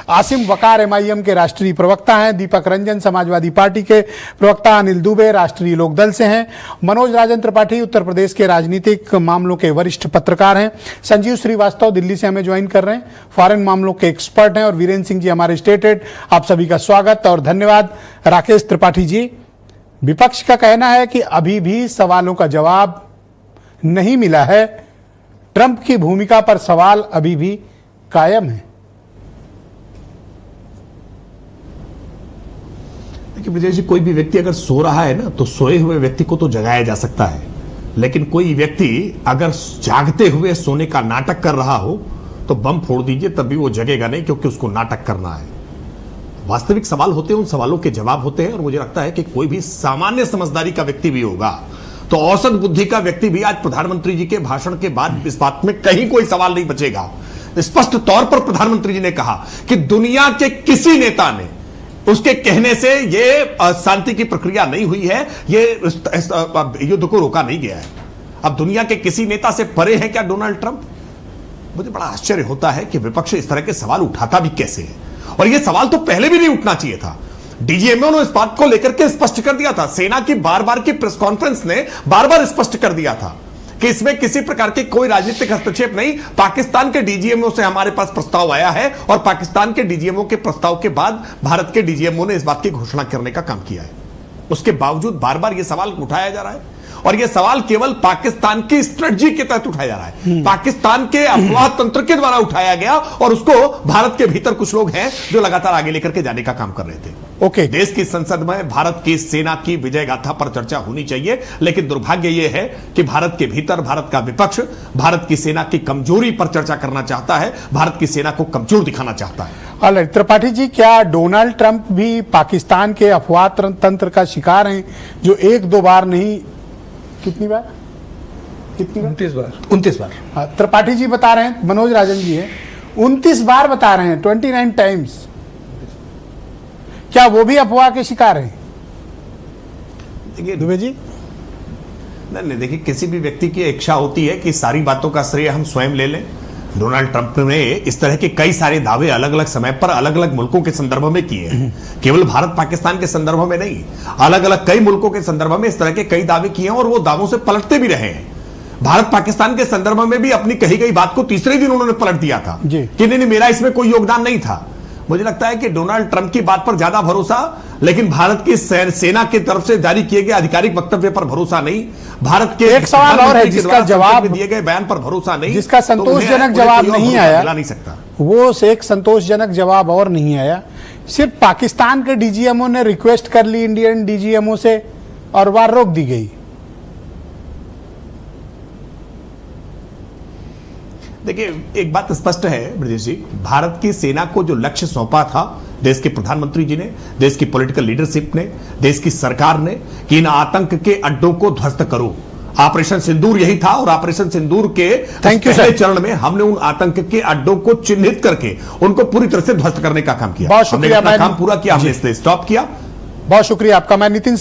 आसिम वकार MIM के राष्ट्रीय प्रवक्ता हैं, दीपक रंजन समाजवादी पार्टी के प्रवक्ता, अनिल दुबे राष्ट्रीय लोकदल से हैं, मनोज राजन त्रिपाठी उत्तर प्रदेश के राजनीतिक मामलों के वरिष्ठ पत्रकार हैं, संजीव श्रीवास्तव दिल्ली से हमें ज्वाइन कर रहे हैं, फॉरेन मामलों के एक्सपर्ट हैं, और वीरेंद्र सिंह जी हमारे स्टेट हेड। आप सभी का स्वागत और धन्यवाद। राकेश त्रिपाठी जी, विपक्ष का कहना है कि अभी भी सवालों का जवाब नहीं मिला है, ट्रंप की भूमिका पर सवाल अभी भी कायम है। देखिए विजय जी, कोई भी व्यक्ति अगर सो रहा है ना, तो सोए हुए व्यक्ति को तो जगाया जा सकता है, लेकिन कोई व्यक्ति अगर जागते हुए सोने का नाटक कर रहा हो तो बम फोड़ दीजिए, तभी वो जगेगा नहीं, क्योंकि उसको नाटक करना है। वास्तविक सवाल होते हैं, उन सवालों के जवाब होते हैं, और मुझे लगता है कि कोई भी सामान्य समझदारी का व्यक्ति भी होगा तो औसत बुद्धि का व्यक्ति भी आज प्रधानमंत्री जी के भाषण के बाद इस बात में कहीं कोई सवाल नहीं बचेगा। स्पष्ट तौर पर प्रधानमंत्री जी ने कहा कि दुनिया के किसी नेता ने उसके कहने से यह शांति की प्रक्रिया नहीं हुई है, ये युद्ध को रोका नहीं गया है। अब दुनिया के किसी नेता से परे है क्या डोनाल्ड ट्रंप? मुझे बड़ा आश्चर्य होता है कि विपक्ष इस तरह के सवाल उठाता भी कैसे है, और यह सवाल तो पहले भी नहीं उठना चाहिए था। डीजीएमओ ने इस बात को लेकर के स्पष्ट कर दिया था, सेना की बार बार की प्रेस कॉन्फ्रेंस ने बार बार स्पष्ट कर दिया था कि इसमें किसी प्रकार के कोई राजनीतिक हस्तक्षेप नहीं। पाकिस्तान के डीजीएमओ से हमारे पास प्रस्ताव आया है, और पाकिस्तान के डीजीएमओ के प्रस्ताव के बाद भारत के डीजीएमओ ने इस बात की घोषणा करने का काम किया है। उसके बावजूद बार बार यह सवाल उठाया जा रहा है, और यह सवाल केवल पाकिस्तान की स्ट्रेटजी के तहत उठाया जा रहा है, पाकिस्तान के अफवाह तंत्र के द्वारा उठाया गया, और उसको भारत के भीतर कुछ लोग हैं जो लगातार आगे लेकर के जाने का काम कर रहे थे। ओके, देश की संसद में भारत की सेना की विजय गाथा पर चर्चा होनी चाहिए, लेकिन दुर्भाग्य यह है कि भारत के भीतर भारत का विपक्ष भारत की सेना की कमजोरी पर चर्चा करना चाहता है, भारत की सेना को कमजोर दिखाना चाहता है। त्रिपाठी जी, क्या डोनाल्ड ट्रंप भी पाकिस्तान के अफवाह तंत्र का शिकार हैं, जो एक दो बार नहीं, कितनी बार 29 बार। हाँ, त्रिपाठी जी बता रहे हैं, मनोज राजन जी हैं 29 बार बता रहे हैं, 29 टाइम्स। क्या वो भी अफवाह के शिकार हैं? देखिए दुबे जी, नहीं, देखिए किसी भी व्यक्ति की इच्छा होती है कि सारी बातों का श्रेय हम स्वयं ले लें। डोनाल्ड ट्रंप ने इस तरह के कई सारे दावे अलग अलग समय पर अलग अलग मुल्कों के संदर्भ में किए हैं, केवल भारत पाकिस्तान के संदर्भ में नहीं, अलग अलग कई मुल्कों के संदर्भ में इस तरह के कई दावे किए हैं, और वो दावों से पलटते भी रहे हैं। भारत पाकिस्तान के संदर्भ में भी अपनी कही गई बात को तीसरे दिन उन्होंने पलट दिया था कि नहीं, मेरा इसमें कोई योगदान नहीं था। मुझे लगता है कि डोनाल्ड ट्रंप की बात पर ज्यादा भरोसा, लेकिन भारत की सेना की तरफ से जारी किए गए आधिकारिक वक्तव्य पर भरोसा नहीं, भारत के एक सवाल और है जिसका जवाब दिए गए बयान पर भरोसा नहीं, जिसका संतोषजनक जवाब नहीं आया, नहीं सकता वो से एक संतोषजनक जवाब और नहीं आया। सिर्फ पाकिस्तान के डीजीएमओ ने रिक्वेस्ट कर ली इंडियन डीजीएमओ से, और वार रोक दी गई। देखिए एक बात स्पष्ट है ब्रजेश जी, भारत की सेना को जो लक्ष्य सौंपा था देश के प्रधानमंत्री जी ने, देश की पॉलिटिकल लीडरशिप ने, देश की सरकार ने, कि इन आतंक के अड्डों को ध्वस्त करो। ऑपरेशन सिंदूर यही था, और ऑपरेशन सिंदूर के पहले चरण में हमने उन आतंक के अड्डों को चिन्हित करके उनको पूरी तरह से ध्वस्त करने का काम किया। बहुत शुक्रिया, हमने अपना काम पूरा किया, हमने इसलिए स्टॉप किया। बहुत शुक्रिया आपका। मैं नितिन